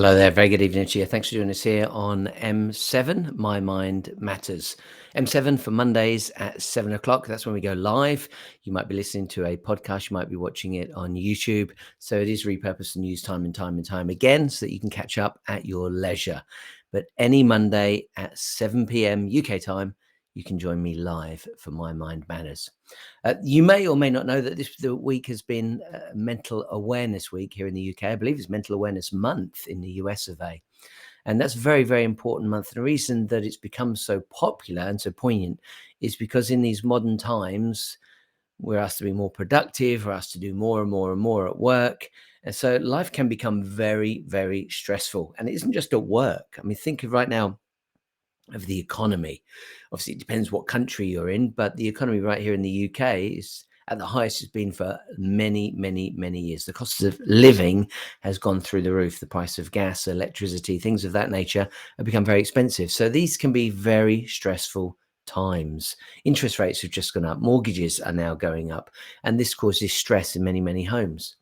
Hello there. Very good evening to you. Thanks for joining us here on M7, My Mind Matters. M7 for Mondays at 7 o'clock. That's when we go live. You might be listening to a podcast. You might be watching it on YouTube. So it is repurposed and used time and time and time again so that you can catch up at your leisure. But any Monday at 7 p.m. UK time, you can join me live for My Mind Matters. You may or may not know that the week has been Mental Awareness Week here in the UK. I believe it's Mental Awareness Month in the US of A. And that's a very, very important month. And the reason that it's become so popular and so poignant is because in these modern times, we're asked to be more productive, we're asked to do more and more and more at work. And so life can become very, very stressful. And it isn't just at work. I mean, think of right now of the economy. Obviously, it depends what country you're in, but the economy right here in the UK is at the highest it's been for many, many, many years. The cost of living has gone through the roof. The price of gas, electricity, things of that nature have become very expensive. So these can be very stressful times. Interest rates have just gone up. Mortgages are now going up. And this causes stress in many, many homes.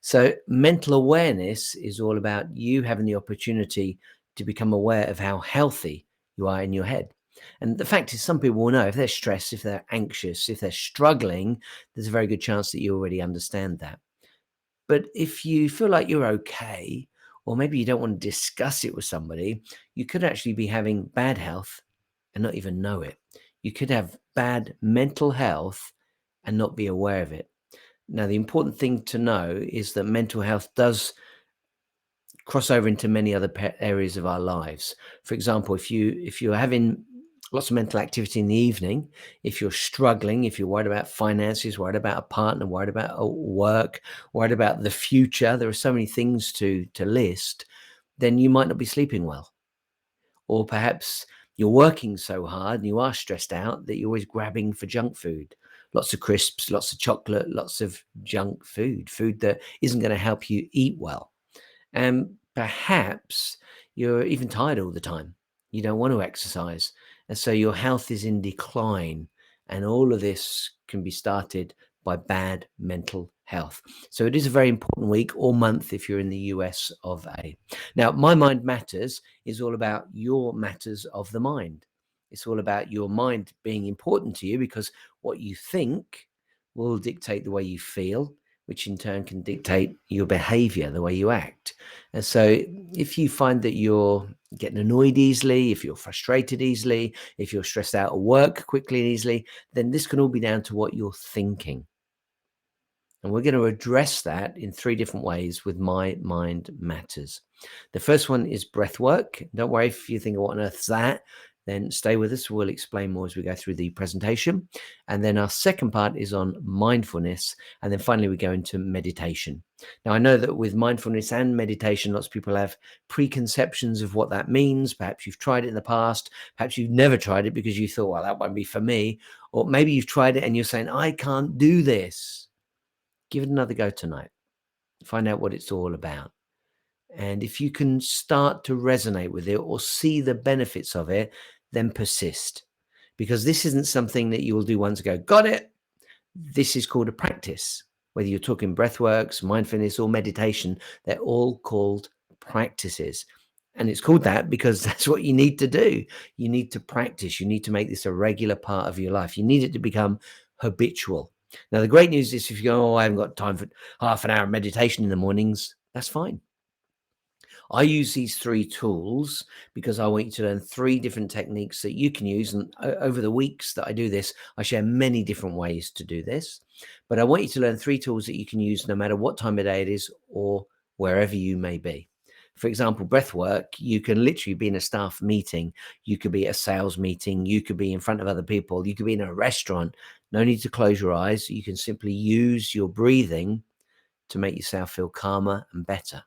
So mental awareness is all about you having the opportunity to become aware of how healthy you are in your head. And the fact is, some people will know if they're stressed, if they're anxious, if they're struggling, there's a very good chance that you already understand that. But if you feel like you're okay, or maybe you don't want to discuss it with somebody, you could actually be having bad health and not even know it. You could have bad mental health and not be aware of it. Now, the important thing to know is that mental health does cross over into many other areas of our lives. For example, if you're having lots of mental activity in the evening, if you're struggling, if you're worried about finances, worried about a partner, worried about work, worried about the future, there are so many things to list, then you might not be sleeping well. Or perhaps you're working so hard and you are stressed out that you're always grabbing for junk food. Lots of crisps, lots of chocolate, lots of junk food that isn't going to help you eat well. And perhaps you're even tired all the time. You don't want to exercise. And so your health is in decline. And all of this can be started by bad mental health. So it is a very important week or month if you're in the US of A. Now, My Mind Matters is all about your matters of the mind. It's all about your mind being important to you because what you think will dictate the way you feel, which in turn can dictate your behavior, the way you act. And so if you find that you're getting annoyed easily, if you're frustrated easily, if you're stressed out at work quickly and easily, then this can all be down to what you're thinking. And we're going to address that in 3 different ways with My Mind Matters. The first one is breath work. Don't worry if you think, what on earth's that? Then stay with us. We'll explain more as we go through the presentation. And then our second part is on mindfulness. And then finally, we go into meditation. Now, I know that with mindfulness and meditation, lots of people have preconceptions of what that means. Perhaps you've tried it in the past. Perhaps you've never tried it because you thought, well, that won't be for me. Or maybe you've tried it and you're saying, I can't do this. Give it another go tonight. Find out what it's all about. And if you can start to resonate with it or see the benefits of it, then persist. Because this isn't something that you will do once and go, got it. This is called a practice. Whether you're talking breathworks, mindfulness, or meditation, they're all called practices. And it's called that because that's what you need to do. You need to practice. You need to make this a regular part of your life. You need it to become habitual. Now, the great news is if you go, oh, I haven't got time for half an hour of meditation in the mornings, that's fine. I use these 3 tools because I want you to learn 3 different techniques that you can use. And over the weeks that I do this, I share many different ways to do this. But I want you to learn 3 tools that you can use no matter what time of day it is or wherever you may be. For example, breath work, you can literally be in a staff meeting. You could be at a sales meeting. You could be in front of other people. You could be in a restaurant. No need to close your eyes. You can simply use your breathing to make yourself feel calmer and better.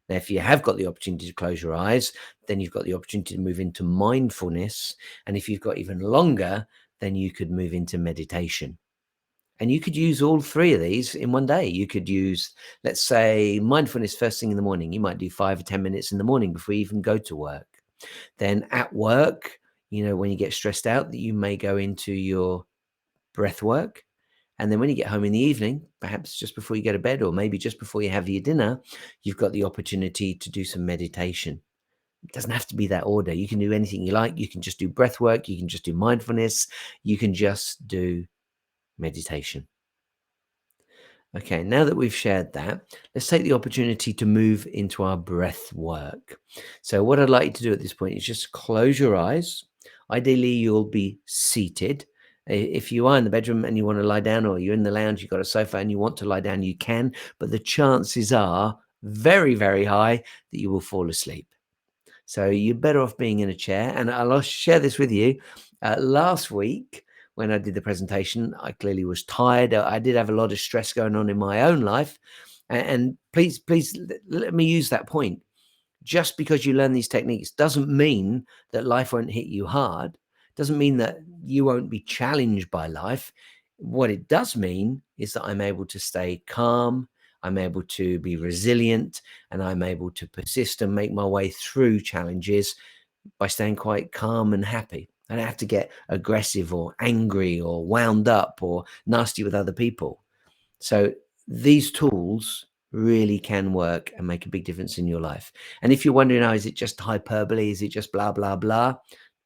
Now, if you have got the opportunity to close your eyes, then you've got the opportunity to move into mindfulness. And if you've got even longer, then you could move into meditation. And you could use all 3 of these in one day. You could use, let's say, mindfulness first thing in the morning. You might do 5 or 10 minutes in the morning before you even go to work. Then at work, when you get stressed out, that you may go into your breath work. And then when you get home in the evening, perhaps just before you go to bed, or maybe just before you have your dinner, you've got the opportunity to do some meditation. It doesn't have to be that order. You can do anything you like. You can just do breath work. You can just do mindfulness. You can just do meditation. Okay, now that we've shared that, let's take the opportunity to move into our breath work. So, what I'd like you to do at this point is just close your eyes. Ideally, you'll be seated. If you are in the bedroom and you want to lie down, or you're in the lounge, you've got a sofa and you want to lie down, you can. But the chances are very, very high that you will fall asleep. So you're better off being in a chair. And I'll share this with you. Last week, when I did the presentation, I clearly was tired. I did have a lot of stress going on in my own life. And please let me use that point. Just because you learn these techniques doesn't mean that life won't hit you hard. Doesn't mean that you won't be challenged by life. What it does mean is that I'm able to stay calm, I'm able to be resilient, and I'm able to persist and make my way through challenges by staying quite calm and happy. I don't have to get aggressive or angry or wound up or nasty with other people. So these tools really can work and make a big difference in your life. And if you're wondering, is it just hyperbole? Is it just blah, blah, blah?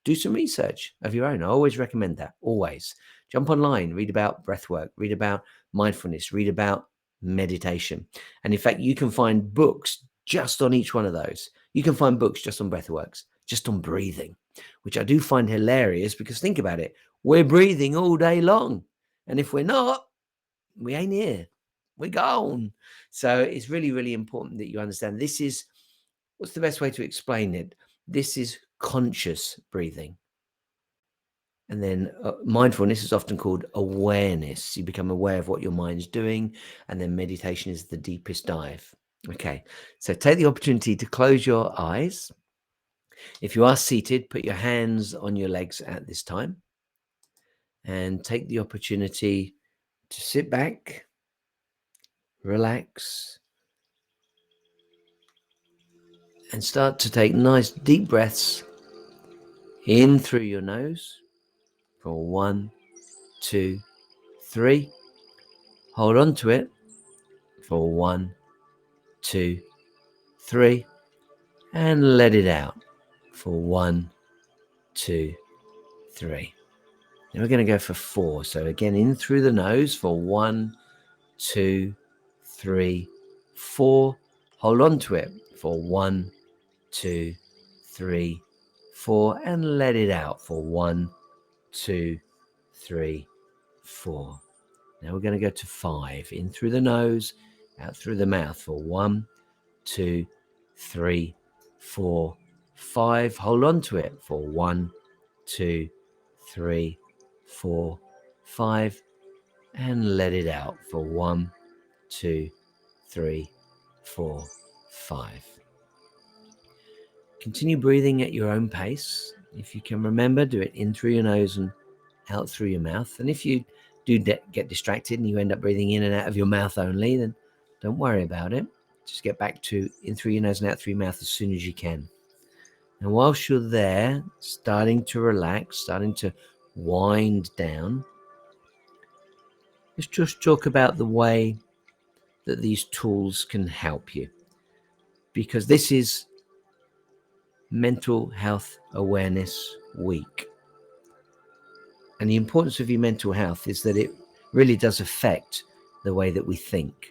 Do some research of your own. I always recommend that. Always. Jump online, read about breath work, read about mindfulness, read about meditation. And in fact, you can find books just on each one of those. You can find books just on breath works, just on breathing, which I do find hilarious because think about it. We're breathing all day long. And if we're not, we ain't here. We're gone. So it's really, really important that you understand this is what's the best way to explain it? This is conscious breathing. And then mindfulness is often called awareness. You become aware of what your mind's doing. And then meditation is the deepest dive. Okay. So take the opportunity to close your eyes. If you are seated, put your hands on your legs at this time and take the opportunity to sit back, relax, and start to take nice deep breaths in through your nose for 1, 2, 3. Hold on to it for 1, 2, 3. And let it out for 1, 2, 3. Now we're going to go for 4. So again, in through the nose for 1, 2, 3, 4. Hold on to it for 1, 2, 3, 4. And let it out for 1, 2, 3, 4. Now we're going to go to 5. In through the nose, out through the mouth for 1, 2, 3, 4, 5. Hold on to it for 1, 2, 3, 4, 5. And let it out for 1, 2, 3, 4, 5. Continue breathing at your own pace. If you can remember, do it in through your nose and out through your mouth. And if you do get distracted and you end up breathing in and out of your mouth only, then don't worry about it. Just get back to in through your nose and out through your mouth as soon as you can. And whilst you're there, starting to relax, starting to wind down, let's just talk about the way that these tools can help you. Because this is Mental Health Awareness Week. And the importance of your mental health is that it really does affect the way that we think,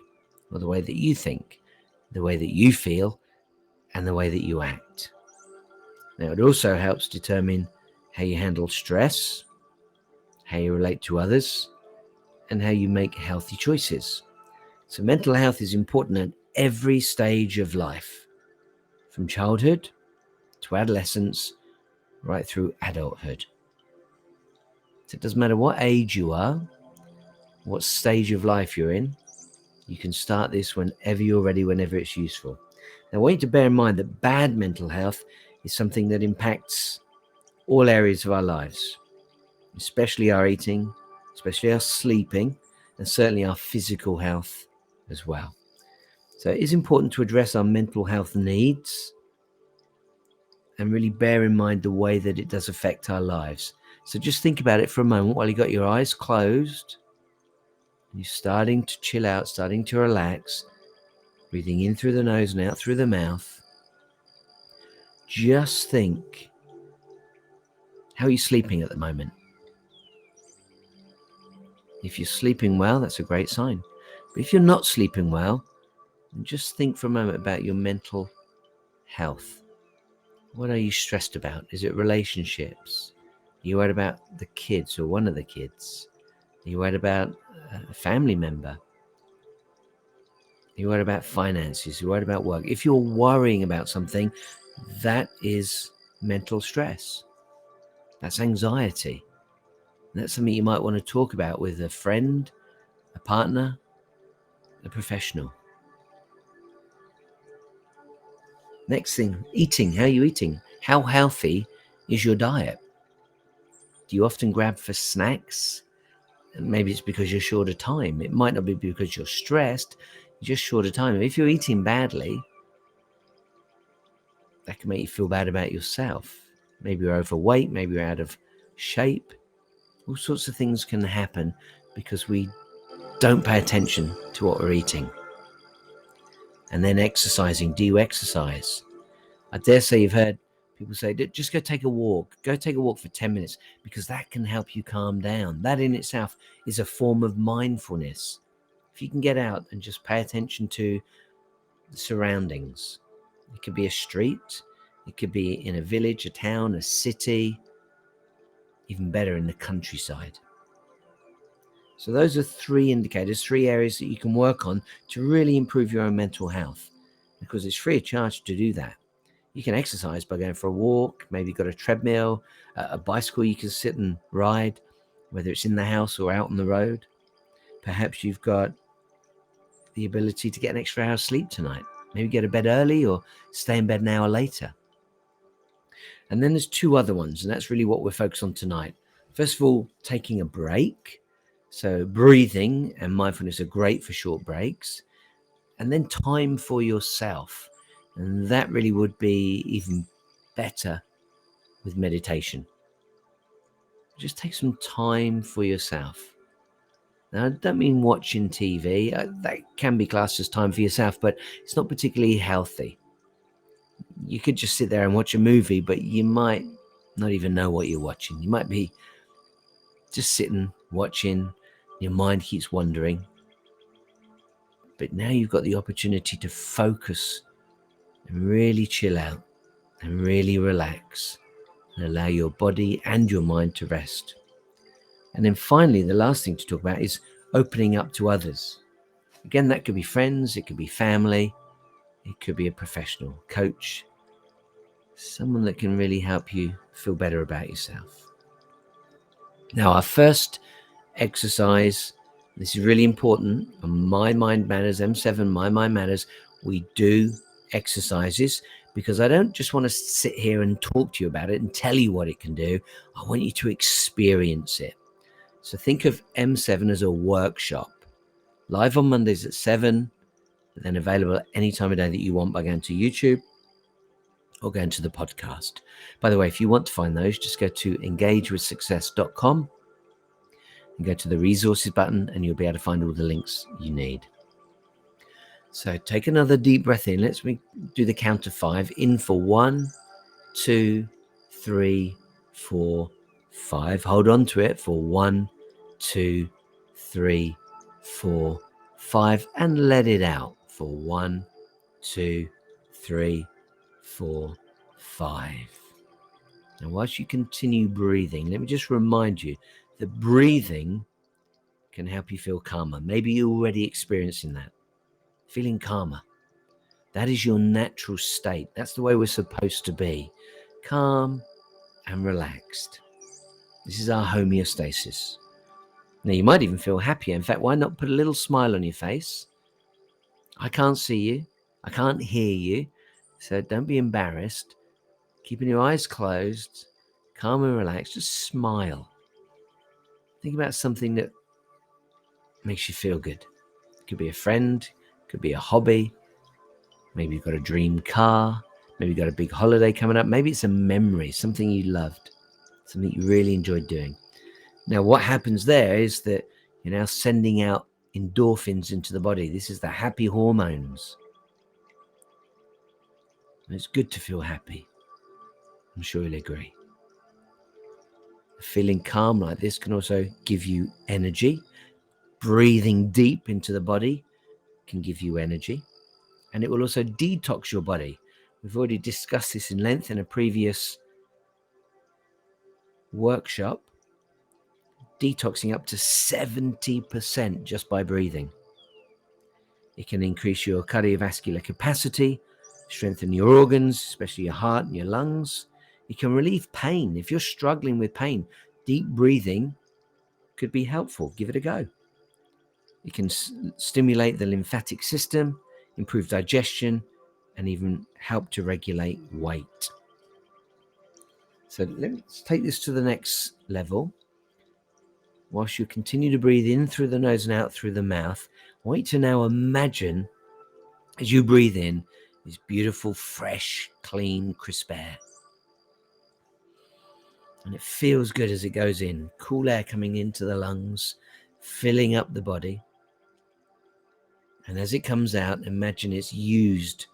or the way that you think, the way that you feel, and the way that you act. Now, it also helps determine how you handle stress, how you relate to others, and how you make healthy choices. So mental health is important at every stage of life, from childhood to adolescence, right through adulthood. So it doesn't matter what age you are, what stage of life you're in, you can start this whenever you're ready, whenever it's useful. Now, I want you to bear in mind that bad mental health is something that impacts all areas of our lives, especially our eating, especially our sleeping, and certainly our physical health as well. So it is important to address our mental health needs and really bear in mind the way that it does affect our lives. So just think about it for a moment while you got your eyes closed. You're starting to chill out, starting to relax, breathing in through the nose and out through the mouth. Just think, how are you sleeping at the moment? If you're sleeping well, that's a great sign. But if you're not sleeping well, just think for a moment about your mental health. What are you stressed about? Is it relationships? Are you worried about the kids or one of the kids? Are you worried about a family member? Are you worried about finances? Are you worried about work? If you're worrying about something, that is mental stress. That's anxiety. And that's something you might want to talk about with a friend, a partner, a professional. Next thing, eating. How are you eating? How healthy is your diet? Do you often grab for snacks? And maybe it's because you're short of time. It might not be because you're stressed, you're just short of time. If you're eating badly, that can make you feel bad about yourself. Maybe you're overweight, maybe you're out of shape. All sorts of things can happen because we don't pay attention to what we're eating. And then exercising. Do you exercise? I dare say you've heard people say, just go take a walk. Go take a walk for 10 minutes because that can help you calm down. That in itself is a form of mindfulness. If you can get out and just pay attention to the surroundings. It could be a street. It could be in a village, a town, a city, even better in the countryside. So those are 3 indicators, 3 areas that you can work on to really improve your own mental health, because it's free of charge to do that. You can exercise by going for a walk. Maybe you've got a treadmill, a bicycle you can sit and ride, whether it's in the house or out on the road. Perhaps you've got the ability to get an extra hour's sleep tonight. Maybe go to bed early or stay in bed an hour later. And then there's 2 other ones, and that's really what we're focused on tonight. First of all, taking a break. So breathing and mindfulness are great for short breaks. And then time for yourself. And that really would be even better with meditation. Just take some time for yourself. Now, I don't mean watching TV. That can be classed as time for yourself, but it's not particularly healthy. You could just sit there and watch a movie, but you might not even know what you're watching. You might be just sitting, watching. Your mind keeps wandering. But now you've got the opportunity to focus and really chill out and really relax and allow your body and your mind to rest. And then finally, the last thing to talk about is opening up to others. Again, that could be friends, it could be family, it could be a professional coach, someone that can really help you feel better about yourself. Now, our first exercise, this is really important, on My Mind Matters, M7, My Mind Matters, we do exercises because I don't just want to sit here and talk to you about it and tell you what it can do. I want you to experience it. So think of M7 as a workshop, live on Mondays at 7, but then available at any time of day that you want by going to YouTube or going to the podcast. By the way, if you want to find those, just go to engagewithsuccess.com and go to the resources button and you'll be able to find all the links you need. So take another deep breath in. Let's do the count of 5. In for 1, 2, 3, 4, 5. Hold on to it for 1, 2, 3, 4, 5. And let it out for 1, 2, 3, 4, 5. Now, whilst you continue breathing, let me just remind you that breathing can help you feel calmer. Maybe you're already experiencing that, feeling calmer. That is your natural state. That's the way we're supposed to be, calm and relaxed. This is our homeostasis. Now, you might even feel happier. In fact, why not put a little smile on your face? I can't see you. I can't hear you. So don't be embarrassed. Keeping your eyes closed, calm and relaxed, just smile. Think about something that makes you feel good. It could be a friend, it could be a hobby. Maybe you've got a dream car. Maybe you've got a big holiday coming up. Maybe it's a memory, something you loved, something you really enjoyed doing. Now, what happens there is that you're now sending out endorphins into the body. This is the happy hormones. And it's good to feel happy. I'm sure you'll agree. Feeling calm like this can also give you energy. Breathing deep into the body can give you energy. And it will also detox your body. We've already discussed this in length in a previous workshop. Detoxing up to 70% just by breathing. It can increase your cardiovascular capacity, strengthen your organs, especially your heart and your lungs. It can relieve pain. If you're struggling with pain, deep breathing could be helpful. Give it a go. It can stimulate the lymphatic system, improve digestion, and even help to regulate weight. So let's take this to the next level. Whilst you continue to breathe in through the nose and out through the mouth, I want you to now imagine, as you breathe in, this beautiful, fresh, clean, crisp air. And it feels good as it goes in. Cool air coming into the lungs, filling up the body. And as it comes out, imagine it's used.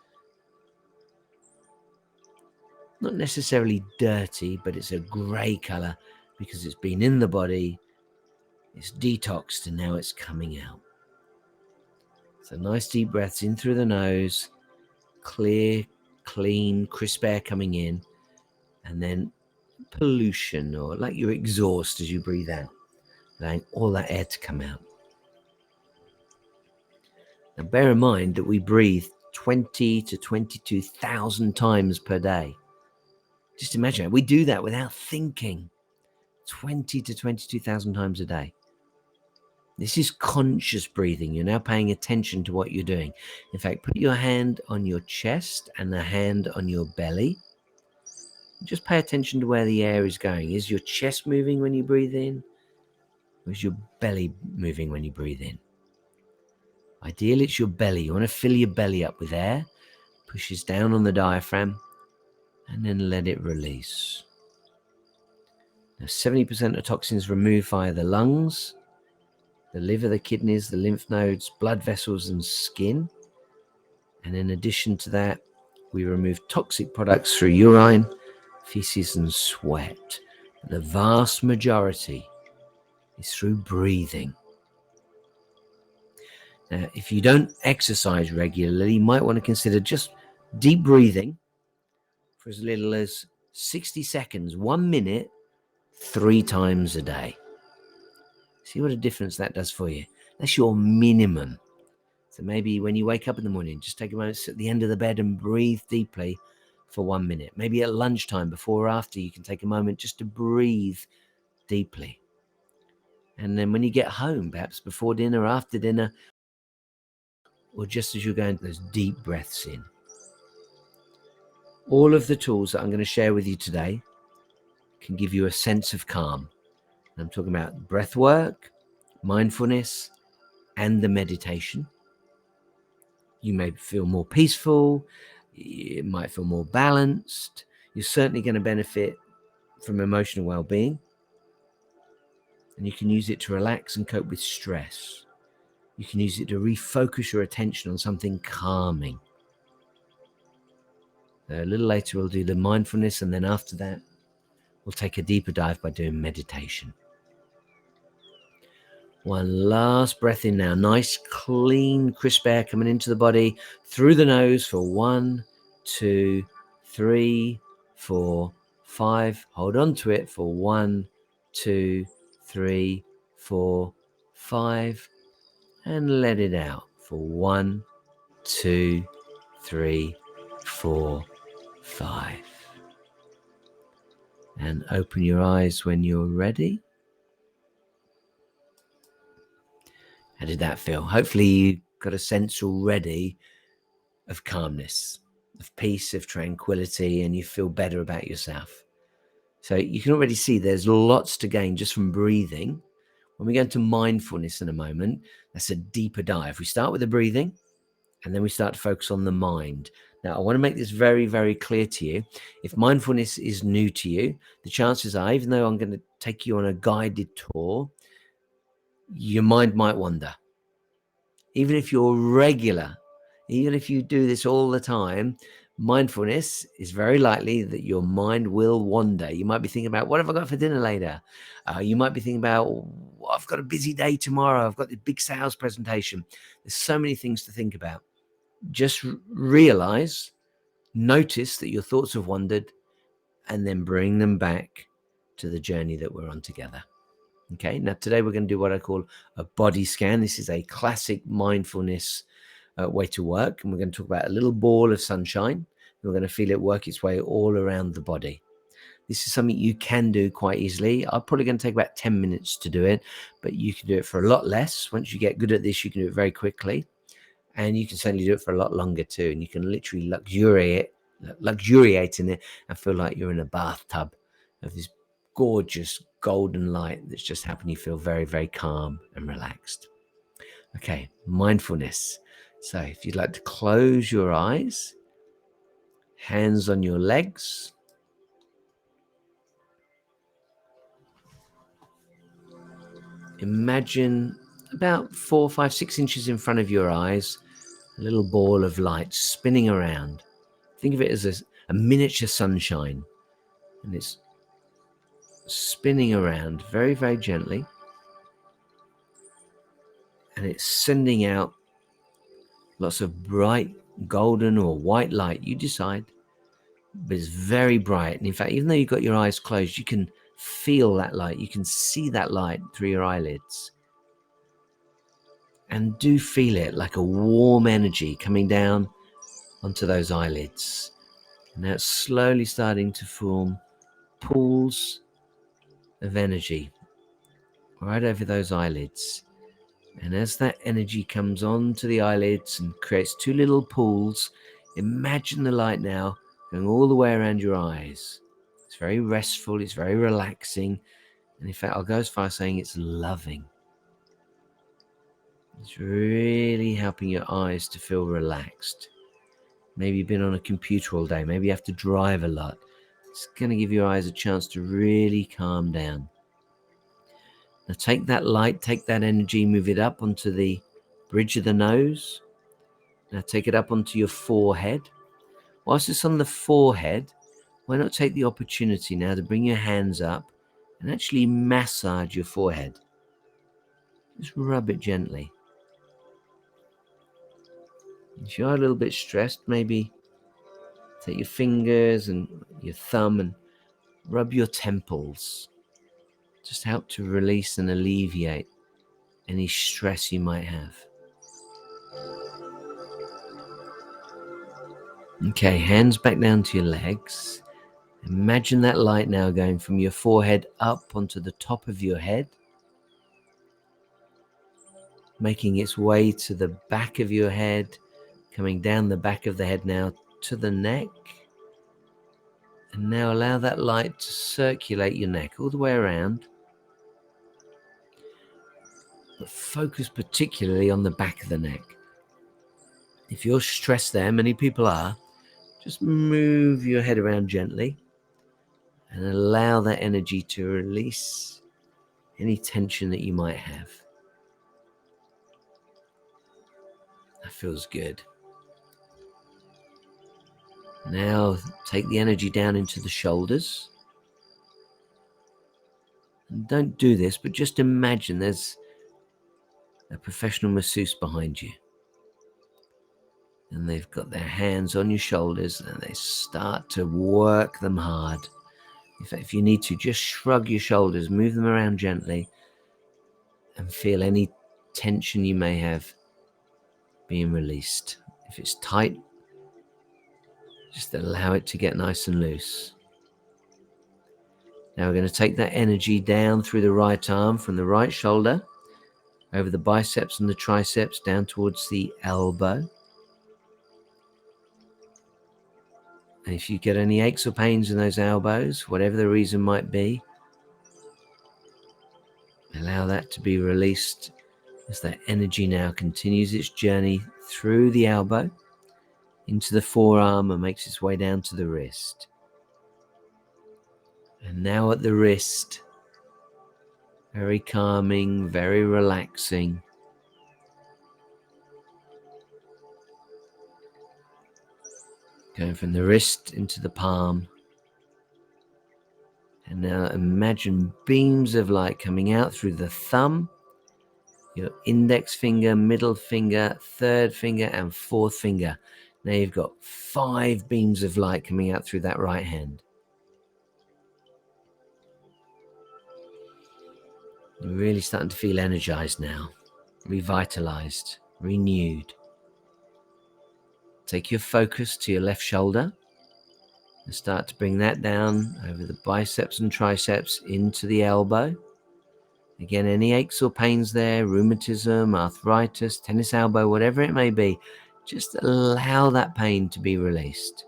Not necessarily dirty, but it's a grey colour because it's been in the body, it's detoxed, and now it's coming out. So nice deep breaths in through the nose, clear, clean, crisp air coming in, and then pollution, or like your exhaust as you breathe out, allowing all that air to come out. Now bear in mind that we breathe 20 to 22,000 times per day. Just imagine it. We do that without thinking. 20 to 22,000 times a day. This is conscious breathing. You're now paying attention to what you're doing. In fact, put your hand on your chest and a hand on your belly. Just pay attention to where the air is going. Is your chest moving when you breathe in? Or is your belly moving when you breathe in? Ideally, it's your belly. You want to fill your belly up with air. Pushes down on the diaphragm and then let it release. Now, 70% of toxins removed via the lungs, the liver, the kidneys, the lymph nodes, blood vessels, and skin. And in addition to that, we remove toxic products through urine, feces, and sweat. The vast majority is through breathing. Now, if you don't exercise regularly, you might want to consider just deep breathing for as little as 60 seconds, 1 minute, 3 times a day. See what a difference that does for you. That's your minimum. So maybe when you wake up in the morning, just take a moment, sit at the end of the bed and breathe deeply for 1 minute. Maybe at lunchtime, before or after, you can take a moment just to breathe deeply. And then when you get home, perhaps before dinner, after dinner, or just as you're going those deep breaths in. All of the tools that I'm going to share with you today can give you a sense of calm. I'm talking about breath work, mindfulness, and the meditation. You may feel more peaceful. It might feel more balanced. You're certainly going to benefit from emotional well-being. And you can use it to relax and cope with stress. You can use it to refocus your attention on something calming. A little later, we'll do the mindfulness, and then after that, we'll take a deeper dive by doing meditation. One last breath in now. Nice, clean, crisp air coming into the body through the nose for 1, 2, 3, 4, 5. Hold on to it for 1, 2, 3, 4, 5. And let it out for 1, 2, 3, 4, 5. And open your eyes when you're ready. How did that feel? Hopefully you got a sense already of calmness, of peace, of tranquility, and you feel better about yourself. So you can already see there's lots to gain just from breathing. When we go into mindfulness in a moment, that's a deeper dive. We start with the breathing, and then we start to focus on the mind. Now, I want to make this very, very clear to you. If mindfulness is new to you, the chances are, even though I'm going to take you on a guided tour, your mind might wander. Even if you're regular, even if you do this all the time, mindfulness is very likely that your mind will wander. You might be thinking about, what have I got for dinner later? You might be thinking about, "Oh, I've got a busy day tomorrow. I've got this big sales presentation." There's so many things to think about. Just realize, notice that your thoughts have wandered, and then bring them back to the journey that we're on together. Okay, now today we're going to do what I call a body scan. This is a classic mindfulness way to work. And we're going to talk about a little ball of sunshine. We're going to feel it work its way all around the body. This is something you can do quite easily. I'm probably going to take about 10 minutes to do it, but you can do it for a lot less. Once you get good at this, you can do it very quickly. And you can certainly do it for a lot longer too. And you can literally luxuriate in it and feel like you're in a bathtub of this gorgeous golden light that's just helping you feel very, very calm and relaxed. Okay, mindfulness. So if you'd like to close your eyes, hands on your legs, imagine about 4, 5, 6 inches in front of your eyes, a little ball of light spinning around. Think of it as a miniature sunshine, and it's spinning around very, very gently, and it's sending out lots of bright golden or white light, you decide, but it's very bright. And in fact, even though you've got your eyes closed, you can feel that light, you can see that light through your eyelids, and do feel it like a warm energy coming down onto those eyelids. And now it's slowly starting to form pools of energy right over those eyelids. And as that energy comes onto the eyelids and creates two little pools, imagine the light now going all the way around your eyes. It's very restful, it's very relaxing, and in fact, I'll go as far as saying it's loving. It's really helping your eyes to feel relaxed. Maybe you've been on a computer all day, maybe you have to drive a lot. It's going to give your eyes a chance to really calm down. Now take that light, take that energy, move it up onto the bridge of the nose. Now take it up onto your forehead. Whilst it's on the forehead, why not take the opportunity now to bring your hands up and actually massage your forehead. Just rub it gently. If you're a little bit stressed, maybe take your fingers and your thumb and rub your temples. Just help to release and alleviate any stress you might have. Okay, hands back down to your legs. Imagine that light now going from your forehead up onto the top of your head, making its way to the back of your head, coming down the back of the head now to the neck. And now allow that light to circulate your neck all the way around, but focus particularly on the back of the neck. If you're stressed there, many people are, just move your head around gently and allow that energy to release any tension that you might have. That feels good. Now take the energy down into the shoulders. And don't do this, but just imagine there's a professional masseuse behind you. And they've got their hands on your shoulders and they start to work them hard. In fact, if you need to, just shrug your shoulders, move them around gently, and feel any tension you may have being released. If it's tight, just allow it to get nice and loose. Now we're going to take that energy down through the right arm, from the right shoulder, over the biceps and the triceps, down towards the elbow. And if you get any aches or pains in those elbows, whatever the reason might be, allow that to be released as that energy now continues its journey through the elbow into the forearm and makes its way down to the wrist. And now at the wrist, very calming, very relaxing. Going from the wrist into the palm. And now imagine beams of light coming out through the thumb, your index finger, middle finger, third finger, and fourth finger. Now you've got 5 beams of light coming out through that right hand. You're really starting to feel energized now, revitalized, renewed. Take your focus to your left shoulder and start to bring that down over the biceps and triceps into the elbow. Again, any aches or pains there, rheumatism, arthritis, tennis elbow, whatever it may be, just allow that pain to be released.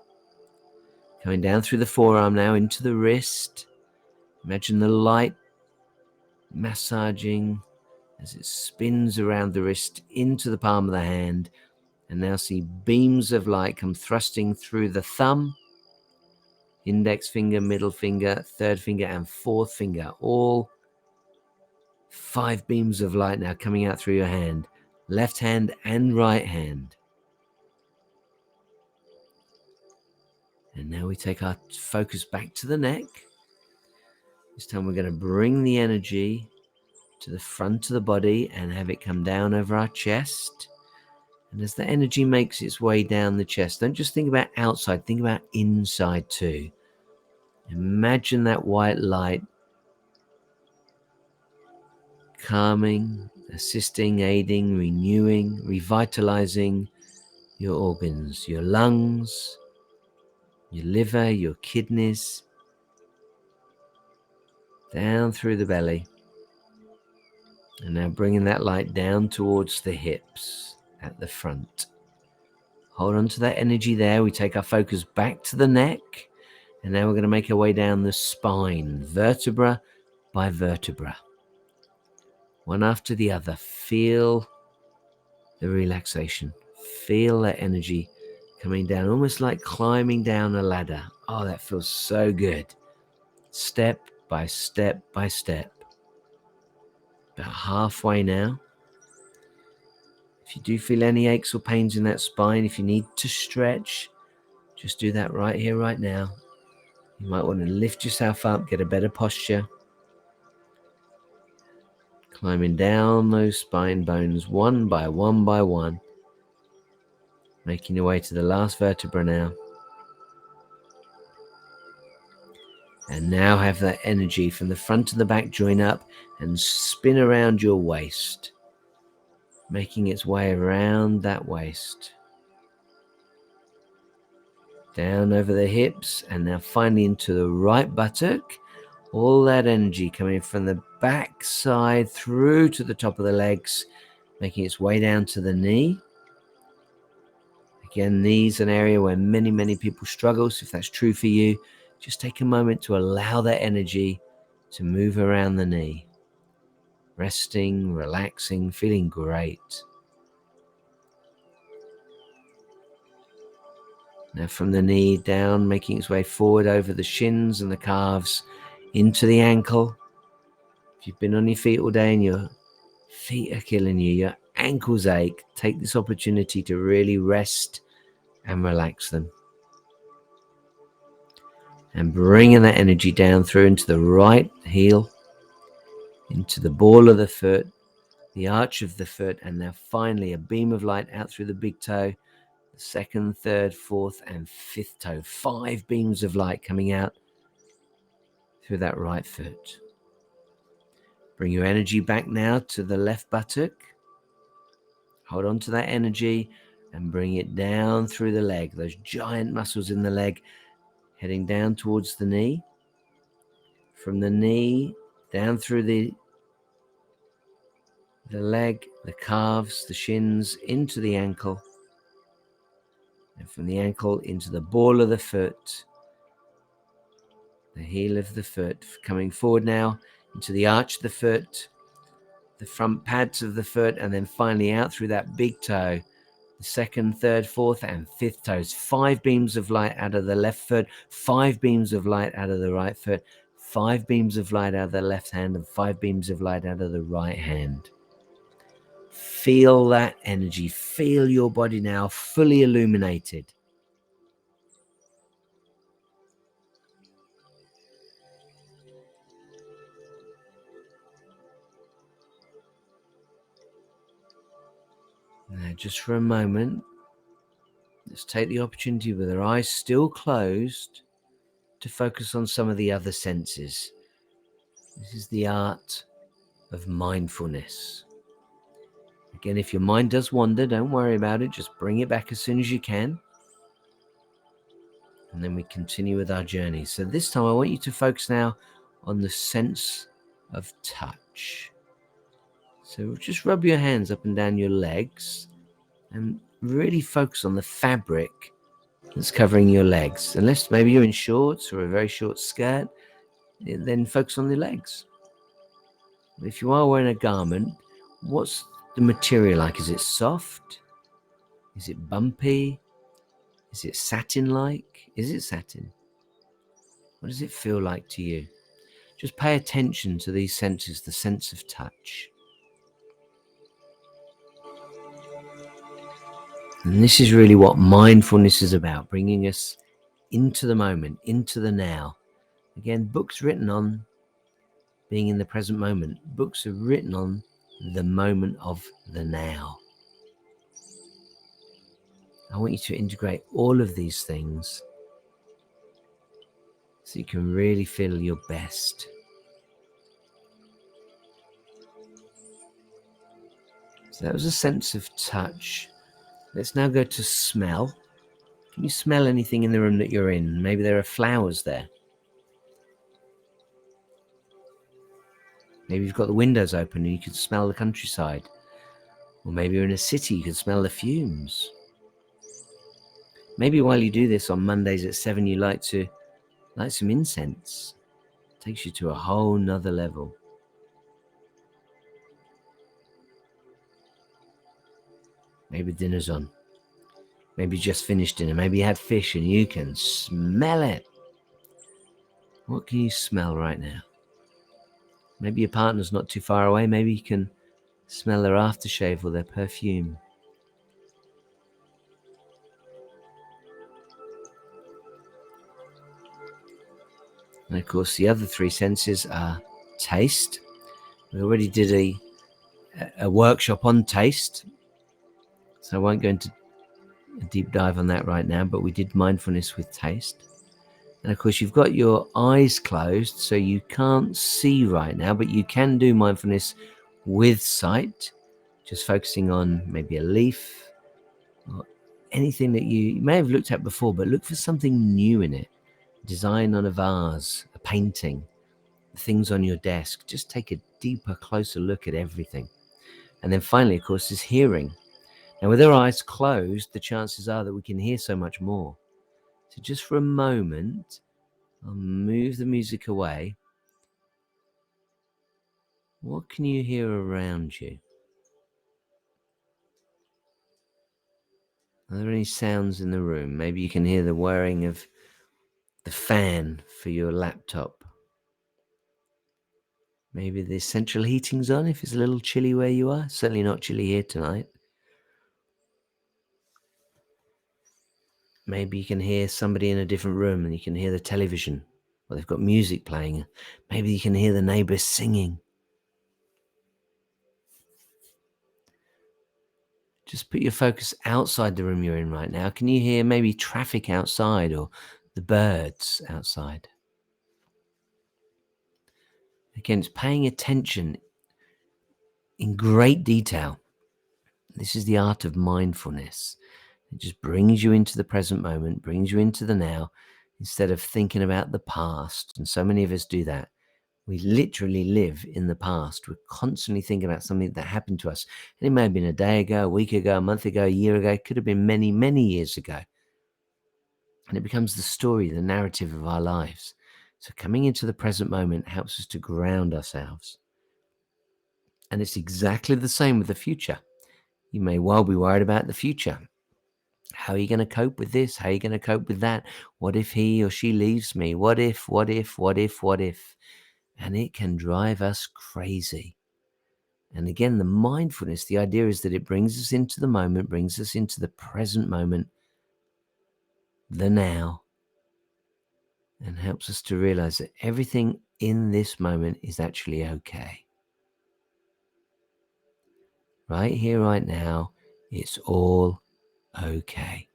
Coming down through the forearm now into the wrist. Imagine the light massaging as it spins around the wrist into the palm of the hand. And now see beams of light come thrusting through the thumb, index finger, middle finger, third finger, and fourth finger. All 5 beams of light now coming out through your hand, left hand and right hand. And now we take our focus back to the neck. This time we're going to bring the energy to the front of the body and have it come down over our chest. And as the energy makes its way down the chest, don't just think about outside, think about inside too. Imagine that white light calming, assisting, aiding, renewing, revitalizing your organs, your lungs, your liver, your kidneys, down through the belly. And now bringing that light down towards the hips at the front. Hold on to that energy there. We take our focus back to the neck. And now we're going to make our way down the spine, vertebra by vertebra. One after the other. Feel the relaxation. Feel that energy coming down, almost like climbing down a ladder. Oh, that feels so good. Step by step by step. About halfway now. If you do feel any aches or pains in that spine, if you need to stretch, just do that right here, right now. You might want to lift yourself up, get a better posture. Climbing down those spine bones one by one by one. Making your way to the last vertebra now. And now have that energy from the front to the back join up and spin around your waist. Making its way around that waist. Down over the hips and now finally into the right buttock. All that energy coming from the back side through to the top of the legs, making its way down to the knee. Again, knee's an area where many people struggle. So if that's true for you, just take a moment to allow that energy to move around the knee. Resting, relaxing, feeling great. Now from the knee down, making its way forward over the shins and the calves into the ankle. If you've been on your feet all day and your feet are killing you, your ankles ache, take this opportunity to really rest and relax them. And bringing that energy down through into the right heel, into the ball of the foot, the arch of the foot, and now finally a beam of light out through the big toe, the second, third, fourth, and fifth toe. 5 beams of light coming out through that right foot. Bring your energy back now to the left buttock. Hold on to that energy and bring it down through the leg, those giant muscles in the leg, heading down towards the knee. From the knee, down through the leg, the calves, the shins, into the ankle. And from the ankle into the ball of the foot, the heel of the foot, coming forward now into the arch of the foot, the front pads of the foot, and then finally out through that big toe, the second, third, fourth, and fifth toes. 5 beams of light out of the left foot, 5 beams of light out of the right foot, 5 beams of light out of the left hand, and 5 beams of light out of the right hand. Feel that energy. Feel your body now fully illuminated. just for a moment, let's take the opportunity with our eyes still closed to focus on some of the other senses. This is the art of mindfulness. Again, if your mind does wander, don't worry about it. Just bring it back as soon as you can. And then we continue with our journey. So this time I want you to focus now on the sense of touch. So just rub your hands up and down your legs and really focus on the fabric that's covering your legs. Unless maybe you're in shorts or a very short skirt, then focus on the legs. If you are wearing a garment, what's the material like? Is it soft? Is it bumpy? Is it satin-like? Is it satin? What does it feel like to you? Just pay attention to these senses, the sense of touch. And this is really what mindfulness is about, bringing us into the moment, into the now. Again, books written on being in the present moment. Books are written on the moment of the now. I want you to integrate all of these things so you can really feel your best. So that was a sense of touch. Let's now go to smell. Can you smell anything in the room that you're in? Maybe there are flowers there. Maybe you've got the windows open and you can smell the countryside. Or maybe you're in a city, you can smell the fumes. Maybe while you do this on Mondays at 7, you light some incense. It takes you to a whole nother level. Maybe dinner's on. Maybe you just finished dinner. Maybe you had fish and you can smell it. What can you smell right now? Maybe your partner's not too far away. Maybe you can smell their aftershave or their perfume. And of course, the other three senses are taste. We already did a workshop on taste, so I won't go into a deep dive on that right now, but we did mindfulness with taste. And of course, you've got your eyes closed, so you can't see right now, but you can do mindfulness with sight, just focusing on maybe a leaf or anything that you may have looked at before, but look for something new in it. Design on a vase, a painting, things on your desk. Just take a deeper, closer look at everything. And then finally, of course, is hearing. Now, with our eyes closed, the chances are that we can hear so much more. So just for a moment, I'll move the music away. What can you hear around you? Are there any sounds in the room? Maybe you can hear the whirring of the fan for your laptop. Maybe the central heating's on if it's a little chilly where you are. Certainly not chilly here tonight. Maybe you can hear somebody in a different room and you can hear the television, or they've got music playing. Maybe you can hear the neighbors singing. Just put your focus outside the room you're in right now. Can you hear maybe traffic outside or the birds outside? Again, it's paying attention in great detail. This is the art of mindfulness. It just brings you into the present moment, brings you into the now, instead of thinking about the past. And so many of us do that. We literally live in the past. We're constantly thinking about something that happened to us. And it may have been a day ago, a week ago, a month ago, a year ago. It could have been many, many years ago. And it becomes the story, the narrative of our lives. So coming into the present moment helps us to ground ourselves. And it's exactly the same with the future. You may well be worried about the future. How are you going to cope with this? How are you going to cope with that? What if he or she leaves me? What if? And it can drive us crazy. And again, the mindfulness, the idea is that it brings us into the moment, brings us into the present moment, the now, and helps us to realize that everything in this moment is actually okay. Right here, right now, It's all okay.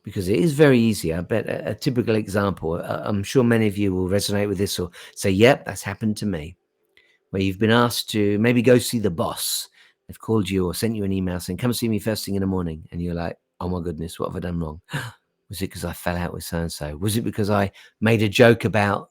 Because it is very easy. I bet a typical example, I'm sure many of you will resonate with this or say, yep, that's happened to me, where you've been asked to maybe go see the boss. They've called you or sent you an email saying, come see me first thing in the morning. And you're like, oh my goodness, what have I done wrong? Was it because I fell out with so-and-so? Was it because I made a joke about,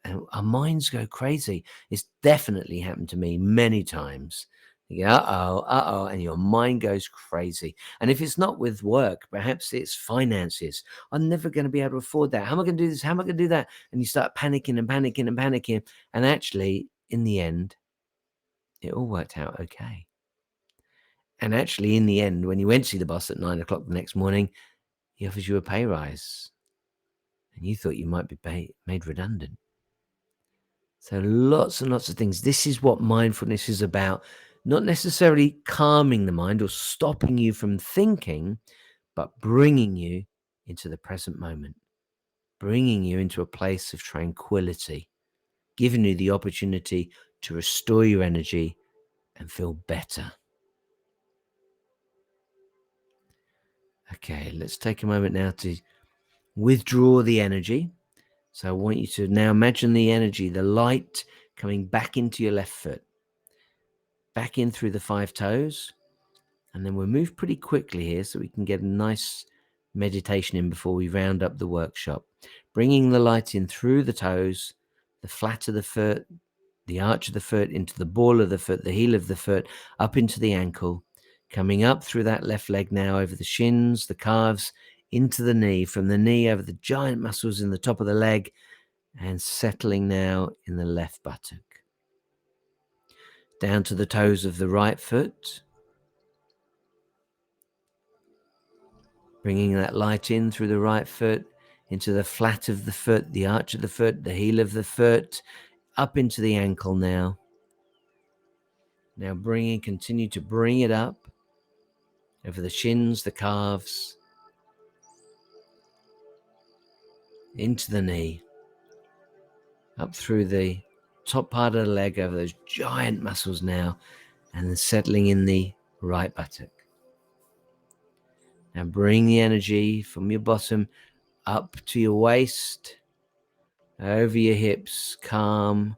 and our minds go crazy. It's definitely happened to me many times. You go, and your mind goes crazy. And if it's not with work, perhaps it's finances. I'm never going to be able to afford that. How am I going to do this? How am I going to do that? And you start panicking and panicking and panicking. And actually, in the end, it all worked out okay. And actually, in the end, when you went to see the boss at 9 o'clock the next morning, he offers you a pay rise. And you thought you might be made redundant. So lots and lots of things. This is what mindfulness is about. Not necessarily calming the mind or stopping you from thinking, but bringing you into the present moment, bringing you into a place of tranquility, giving you the opportunity to restore your energy and feel better. Okay, let's take a moment now to withdraw the energy. So I want you to now imagine the energy, the light coming back into your left foot, back in through the 5 toes. And then we'll move pretty quickly here so we can get a nice meditation in before we round up the workshop. Bringing the light in through the toes, the flat of the foot, the arch of the foot, into the ball of the foot, the heel of the foot, up into the ankle, coming up through that left leg now over the shins, the calves, into the knee, from the knee over the giant muscles in the top of the leg, and settling now in the left buttock. Down to the toes of the right foot, bringing that light in through the right foot, into the flat of the foot, the arch of the foot, the heel of the foot, up into the ankle now. Now continue to bring it up over the shins, the calves, into the knee, up through the top part of the leg over those giant muscles now, and then settling in the right buttock. Now bring the energy from your bottom up to your waist, over your hips, calm,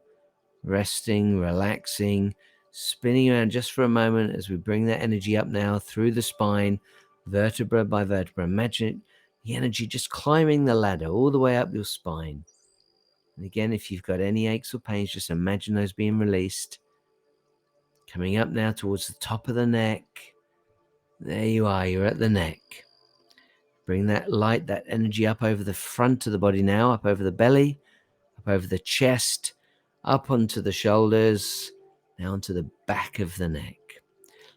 resting, relaxing, spinning around just for a moment as we bring that energy up now through the spine, vertebra by vertebra. Imagine the energy just climbing the ladder all the way up your spine. And again, if you've got any aches or pains, just imagine those being released. Coming up now towards the top of the neck. There you are, you're at the neck. Bring that light, that energy up over the front of the body now, up over the belly, up over the chest, up onto the shoulders, now onto the back of the neck.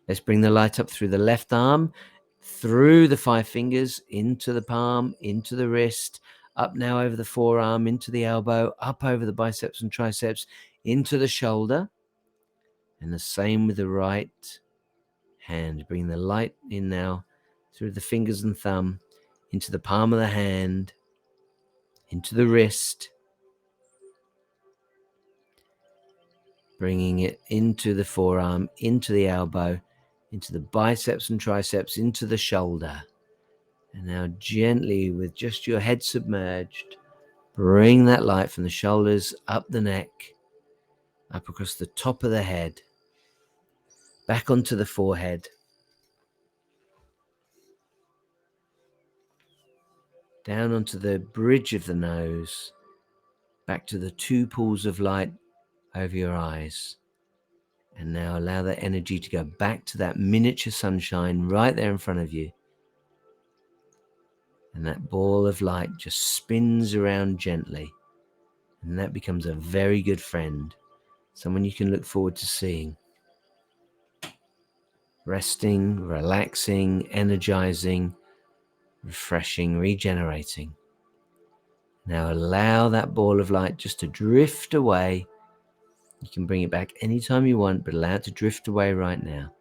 Let's bring the light up through the left arm, through the 5 fingers, into the palm, into the wrist, up now over the forearm, into the elbow, up over the biceps and triceps, into the shoulder. And the same with the right hand. Bring the light in now through the fingers and thumb, into the palm of the hand, into the wrist, bringing it into the forearm, into the elbow, into the biceps and triceps, into the shoulder. And now gently, with just your head submerged, bring that light from the shoulders up the neck, up across the top of the head, back onto the forehead, down onto the bridge of the nose, back to the 2 pools of light over your eyes. And now allow that energy to go back to that miniature sunshine right there in front of you. And that ball of light just spins around gently. And that becomes a very good friend, someone you can look forward to seeing. Resting, relaxing, energizing, refreshing, regenerating. Now allow that ball of light just to drift away. You can bring it back anytime you want, but allow it to drift away right now.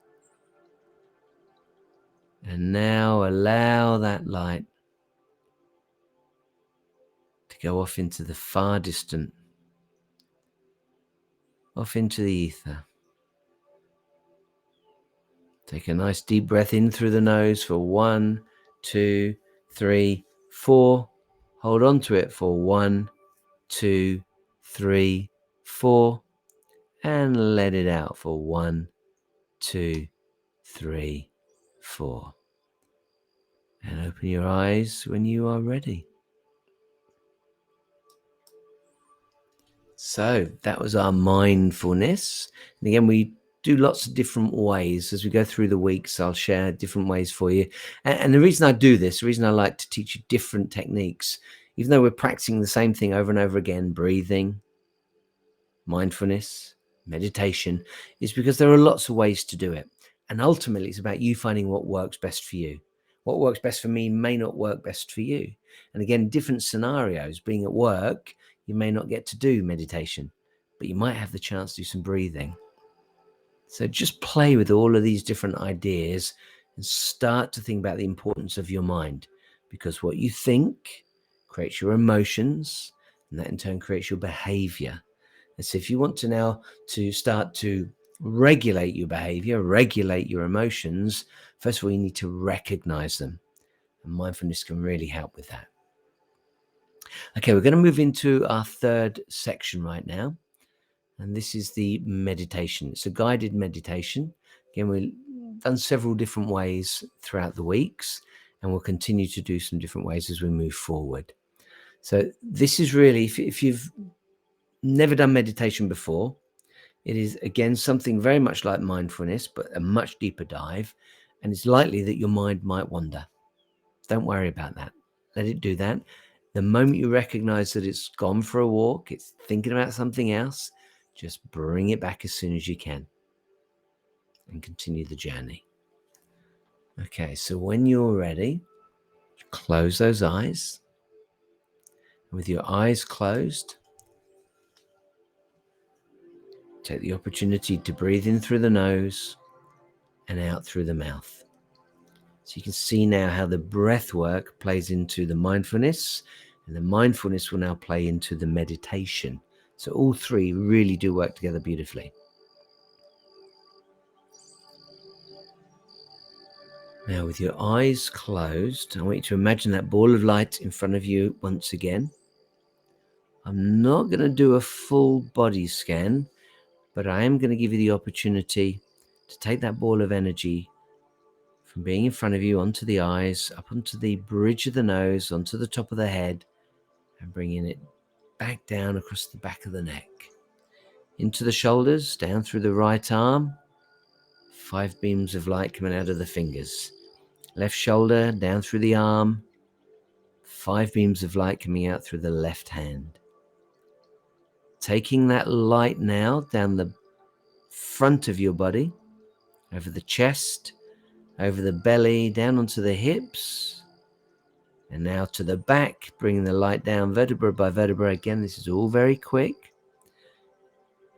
And now allow that light to go off into the far distant, off into the ether, Take a nice deep breath in through the nose for 1, 2, 3, 4. Hold on to it for 1, 2, 3, 4. And let it out for 1, 2, 3, 4. And open your eyes when you are ready. So that was our mindfulness. And again, we do lots of different ways as we go through the weeks. I'll share different ways for you. And the reason I do this, the reason I like to teach you different techniques, even though we're practicing the same thing over and over again, breathing, mindfulness, meditation, is because there are lots of ways to do it. And ultimately, it's about you finding what works best for you. What works best for me may not work best for you. And again, different scenarios, being at work, you may not get to do meditation, but you might have the chance to do some breathing. So just play with all of these different ideas and start to think about the importance of your mind, because what you think creates your emotions, and that in turn creates your behavior. And so if you want to now to start to regulate your behavior, regulate your emotions, first of all, you need to recognize them. And mindfulness can really help with that. Okay, we're going to move into our third section right now. And this is the meditation. It's a guided meditation. Again, we've done several different ways throughout the weeks, and we'll continue to do some different ways as we move forward. So this is really, if you've never done meditation before, it is, again, something very much like mindfulness, but a much deeper dive. And it's likely that your mind might wander. Don't worry about that. Let it do that. The moment you recognize that it's gone for a walk, it's thinking about something else, just bring it back as soon as you can and continue the journey. Okay, so when you're ready, close those eyes. With your eyes closed, take the opportunity to breathe in through the nose and out through the mouth. So you can see now how the breath work plays into the mindfulness, and the mindfulness will now play into the meditation. So all three really do work together beautifully. Now with your eyes closed, I want you to imagine that ball of light in front of you once again. I'm not going to do a full body scan, but I am going to give you the opportunity to take that ball of energy from being in front of you onto the eyes, up onto the bridge of the nose, onto the top of the head, and bringing it back down across the back of the neck, into the shoulders, down through the right arm, 5 beams of light coming out of the fingers. Left shoulder, down through the arm, 5 beams of light coming out through the left hand. Taking that light now down the front of your body, over the chest, over the belly, down onto the hips, and now to the back, bringing the light down vertebra by vertebra. Again, this is all very quick.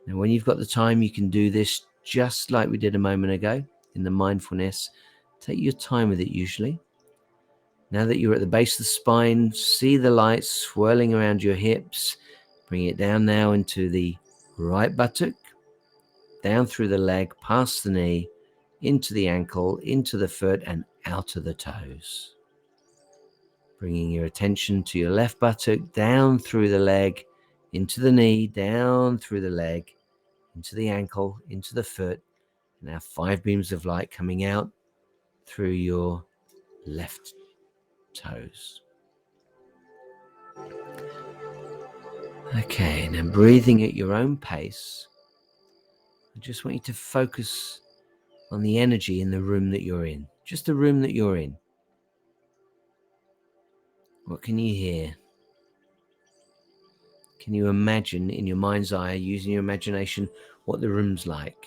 Now, when you've got the time, you can do this just like we did a moment ago in the mindfulness. Take your time with it usually. Now that you're at the base of the spine, see the light swirling around your hips. Bring it down now into the right buttock, down through the leg, past the knee, into the ankle, into the foot, and out of the toes. Bringing your attention to your left buttock, down through the leg, into the knee, down through the leg, into the ankle, into the foot. Now 5 beams of light coming out through your left toes. Okay, now breathing at your own pace. I just want you to focus on the energy in the room that you're in. Just the room that you're in. What can you hear? Can you imagine in your mind's eye, using your imagination, what the room's like?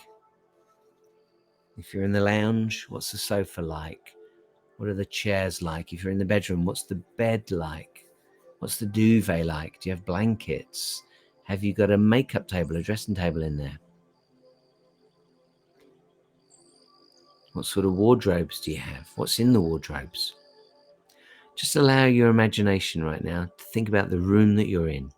If you're in the lounge, what's the sofa like? What are the chairs like? If you're in the bedroom, what's the bed like? What's the duvet like? Do you have blankets? Have you got a makeup table, a dressing table in there? What sort of wardrobes do you have? What's in the wardrobes? Just allow your imagination right now to think about the room that you're in.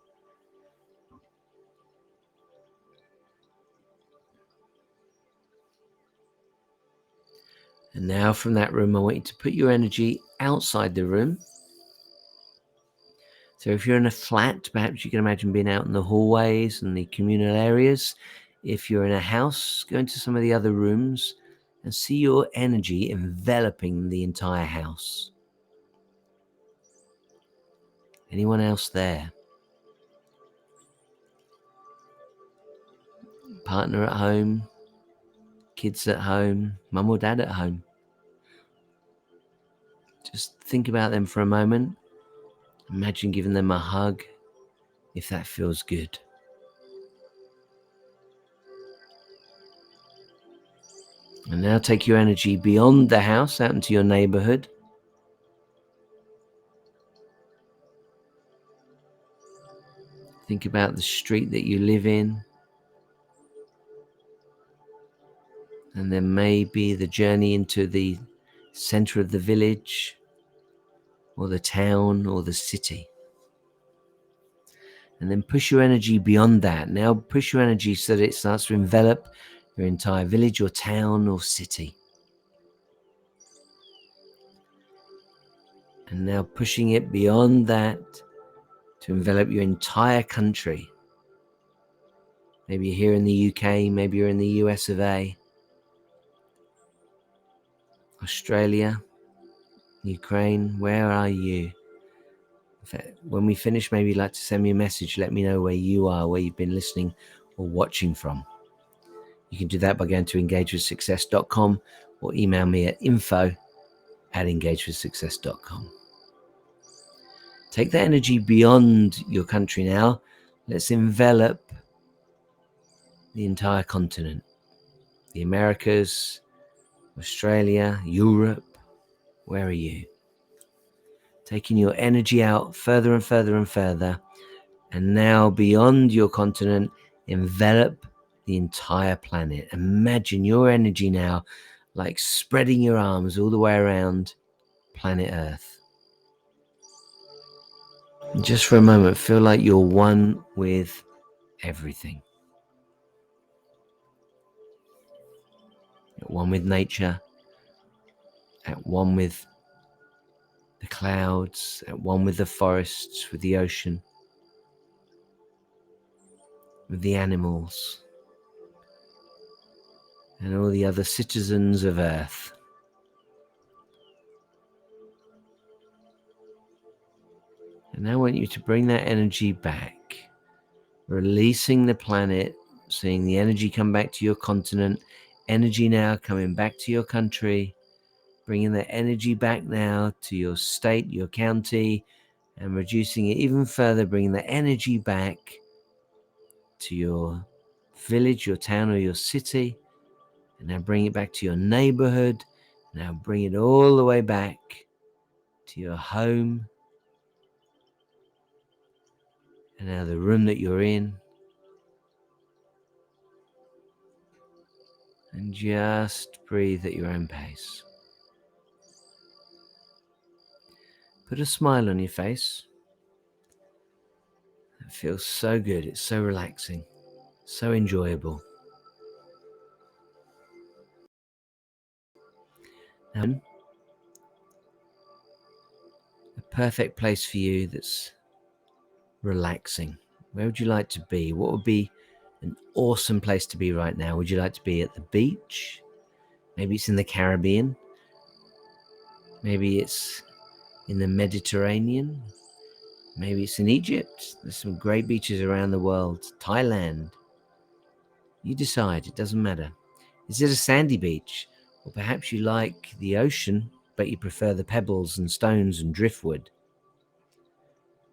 And now from that room, I want you to put your energy outside the room. So if you're in a flat, perhaps you can imagine being out in the hallways and the communal areas. If you're in a house, go into some of the other rooms and see your energy enveloping the entire house. Anyone else there? Partner at home? Kids at home? Mum or dad at home? Just think about them for a moment. Imagine giving them a hug, if that feels good. And now take your energy beyond the house, out into your neighborhood. Think about the street that you live in. And then maybe the journey into the center of the village, or the town, or the city. And then push your energy beyond that. Now push your energy so that it starts to envelop your entire village or town or city. And now pushing it beyond that to envelop your entire country. Maybe you're here in the UK, maybe you're in the US of A, Australia, Ukraine. Where are you? In fact, when we finish, maybe you'd like to send me a message. Let me know where you are, where you've been listening or watching from. You can do that by going to engagewithsuccess.com or email me at info@engagewithsuccess.com. Take that energy beyond your country now. Let's envelop the entire continent. The Americas, Australia, Europe. Where are you? Taking your energy out further and further and further. And now beyond your continent, envelop the entire planet. Imagine your energy now like spreading your arms all the way around planet Earth. And just for a moment, feel like you're one with everything. At one with nature, at one with the clouds, at one with the forests, with the ocean, with the animals, and all the other citizens of Earth. And I want you to bring that energy back, releasing the planet, seeing the energy come back to your continent, energy now coming back to your country, bringing the energy back now to your state, your county, and reducing it even further, bringing the energy back to your village, your town, or your city. And now bring it back to your neighborhood. Now bring it all the way back to your home. And now the room that you're in. And just breathe at your own pace. Put a smile on your face. It feels so good. It's so relaxing, so enjoyable. Now, a perfect place for you that's relaxing. Where would you like to be? What would be an awesome place to be right now? Would you like to be at the beach? Maybe it's in the Caribbean. Maybe it's in the Mediterranean. Maybe it's in Egypt. There's some great beaches around the world. Thailand. You decide, it doesn't matter. Is it a sandy beach? Or perhaps you like the ocean, but you prefer the pebbles and stones and driftwood.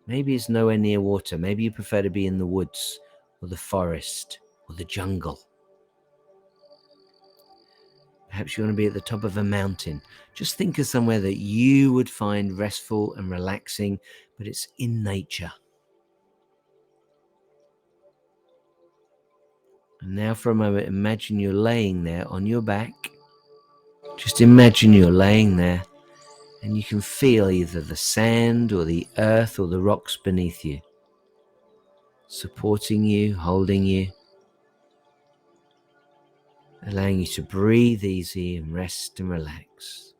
Maybe it's nowhere near water. Maybe you prefer to be in the woods or the forest or the jungle. Perhaps you want to be at the top of a mountain. Just think of somewhere that you would find restful and relaxing, but it's in nature. And now for a moment, imagine you're laying there on your back. Just imagine you're laying there and you can feel either the sand or the earth or the rocks beneath you, supporting you, holding you. allowing you to breathe easy and rest and relax.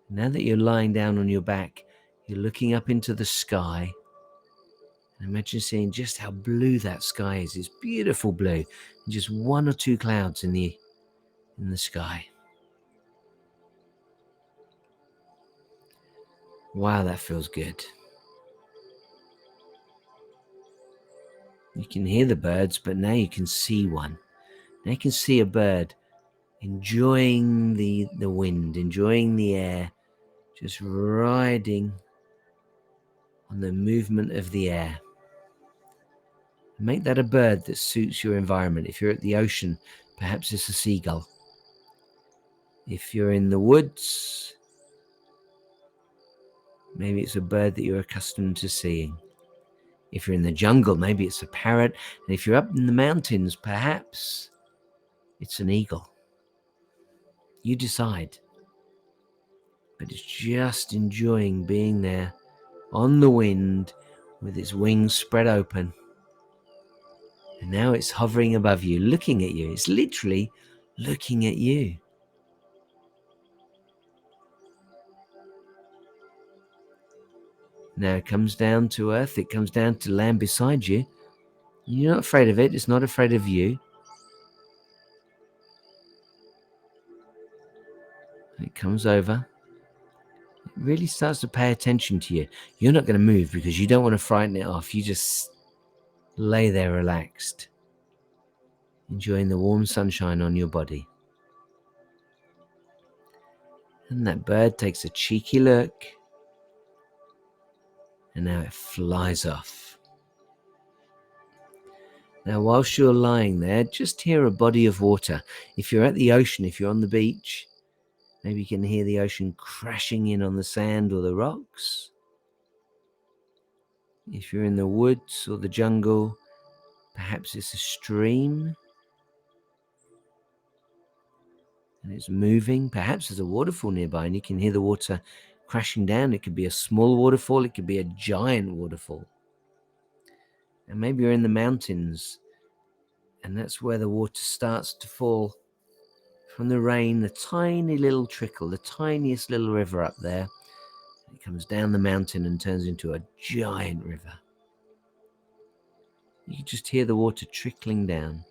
Now that you're lying down on your back, you're looking up into the sky. And imagine seeing just how blue that sky is. It's beautiful blue. And just one or two clouds in the sky. Wow, that feels good. You can hear the birds, but now you can see one. Now you can see a bird enjoying the wind, enjoying the air, just riding on the movement of the air. Make that a bird that suits your environment. If you're at the ocean, perhaps it's a seagull. If you're in the woods, maybe it's a bird that you're accustomed to seeing. If you're in the jungle, maybe it's a parrot. And if you're up in the mountains, perhaps it's an eagle. You decide. But it's just enjoying being there on the wind with its wings spread open. And now it's hovering above you, looking at you. It's literally looking at you. Now it comes down to earth. It comes down to land beside you. You're not afraid of it. It's not afraid of you. It comes over. It really starts to pay attention to you. You're not going to move because you don't want to frighten it off. You just lay there relaxed, enjoying the warm sunshine on your body. And that bird takes a cheeky look. And now it flies off. Now, whilst you're lying there, just hear a body of water. If you're at the ocean, if you're on the beach, maybe you can hear the ocean crashing in on the sand or the rocks. If you're in the woods or the jungle, perhaps it's a stream and it's moving. Perhaps there's a waterfall nearby and you can hear the water crashing down. It could be a small waterfall, it could be a giant waterfall. And maybe you're in the mountains and that's where the water starts to fall from the rain, the tiny little trickle, the tiniest little river up there. It comes down the mountain and turns into a giant river. You can just hear the water trickling down.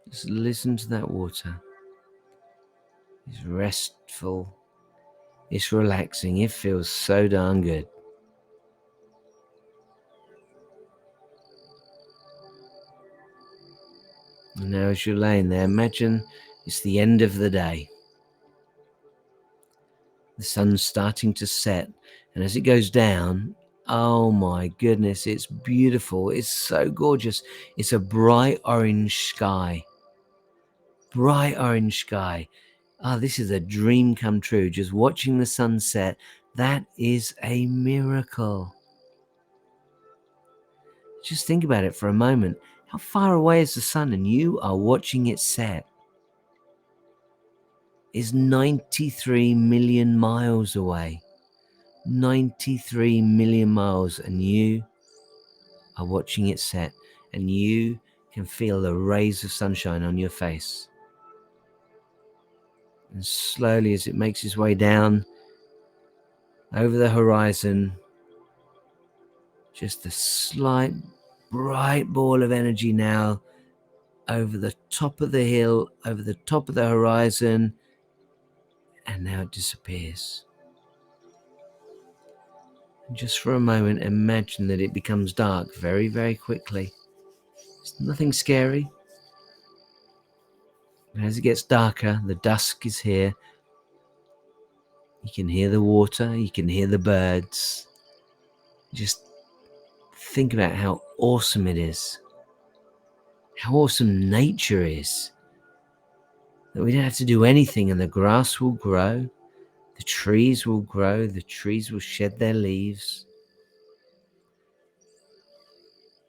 Just listen to that water. It's restful. It's relaxing. It feels so darn good. And now as you're laying there, imagine it's the end of the day. The sun's starting to set. And as it goes down, oh my goodness, it's beautiful. It's so gorgeous. It's a bright orange sky. Bright orange sky. This is a dream come true. Just watching the sunset. That is a miracle. Just think about it for a moment. How far away is the sun and you are watching it set? Is 93 million miles away. 93 million miles and you are watching it set and you can feel the rays of sunshine on your face. And slowly as it makes its way down over the horizon, just a slight bright ball of energy now over the top of the hill, over the top of the horizon, and now it disappears. And just for a moment, imagine that it becomes dark very, very quickly. It's nothing scary. But as it gets darker, the dusk is here. You can hear the water, you can hear the birds. Just think about how awesome it is. How awesome nature is. That we don't have to do anything and the grass will grow, the trees will grow, the trees will shed their leaves.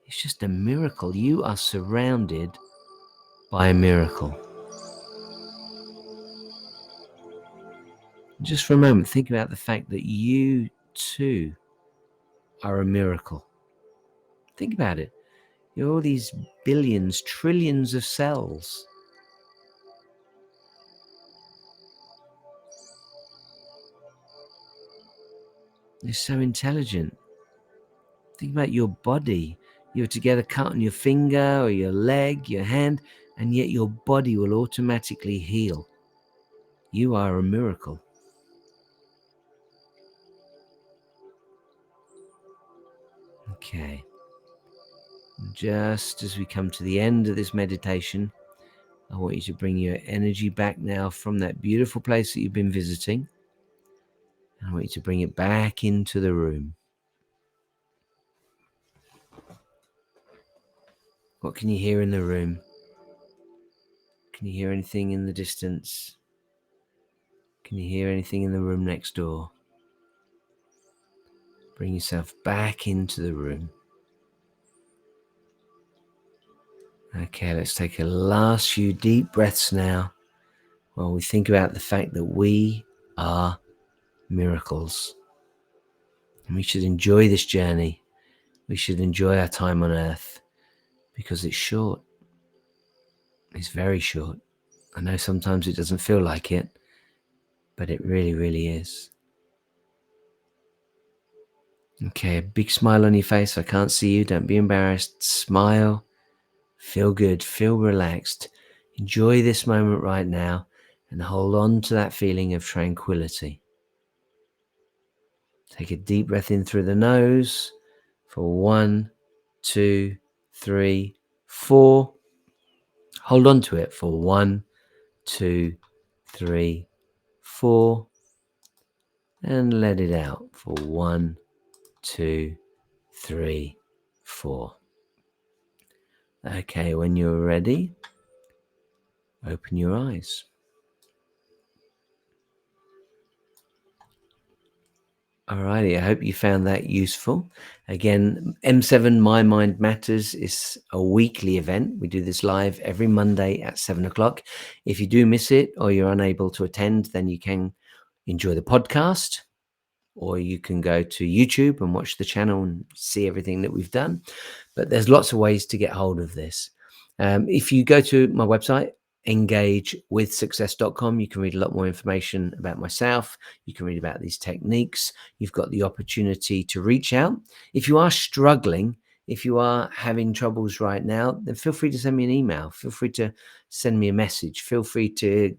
It's just a miracle. You are surrounded by a miracle. Just for a moment, think about the fact that you too are a miracle. Think about it. You're all these billions, trillions of cells. You're so intelligent. Think about your body. You're together cut on your finger or your leg, your hand, and yet your body will automatically heal. You are a miracle. Okay. Just as we come to the end of this meditation, I want you to bring your energy back now from that beautiful place that you've been visiting. I want you to bring it back into the room. What can you hear in the room? Can you hear anything in the distance? Can you hear anything in the room next door? Bring yourself back into the room. Okay, let's take a last few deep breaths now while we think about the fact that we are miracles. And we should enjoy this journey. We should enjoy our time on earth because it's short. It's very short. I know sometimes it doesn't feel like it, but it really, really is. Okay, a big smile on your face. I can't see you. Don't be embarrassed. Smile. Feel good. Feel relaxed. Enjoy this moment right now and hold on to that feeling of tranquility. Take a deep breath in through the nose for 1, 2, 3, 4. Hold on to it for 1, 2, 3, 4. And let it out for 1, 2, 3, 4. Okay, when you're ready, open your eyes. Alrighty, I hope you found that useful. Again, M7 My Mind Matters is a weekly event. We do this live every Monday at 7 o'clock. If you do miss it or you're unable to attend, then you can enjoy the podcast, or you can go to YouTube and watch the channel and see everything that we've done. But there's lots of ways to get hold of this. If you go to my website, engagewithsuccess.com, you can read a lot more information about myself. You can read about these techniques. You've got the opportunity to reach out. If you are struggling, if you are having troubles right now, then feel free to send me an email. Feel free to send me a message. Feel free to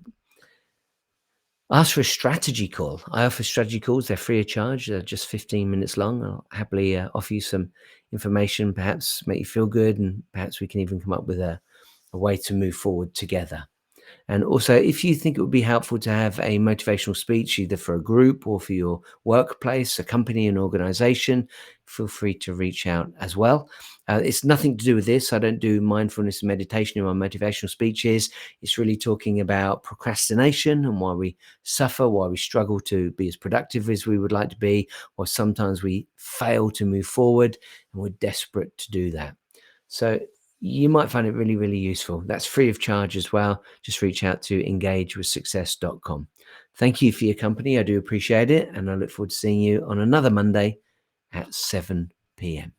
ask for a strategy call. I offer strategy calls. They're free of charge. They're just 15 minutes long. I'll happily offer you some information, perhaps make you feel good, and perhaps we can even come up with a way to move forward together. And also, if you think it would be helpful to have a motivational speech, either for a group or for your workplace, a company, an organization, feel free to reach out as well. It's nothing to do with this. I don't do mindfulness and meditation in my motivational speeches. It's really talking about procrastination and why we suffer, why we struggle to be as productive as we would like to be, or sometimes we fail to move forward and we're desperate to do that. So you might find it really, really useful. That's free of charge as well. Just reach out to engagewithsuccess.com. Thank you for your company. I do appreciate it. And I look forward to seeing you on another Monday at 7 p.m.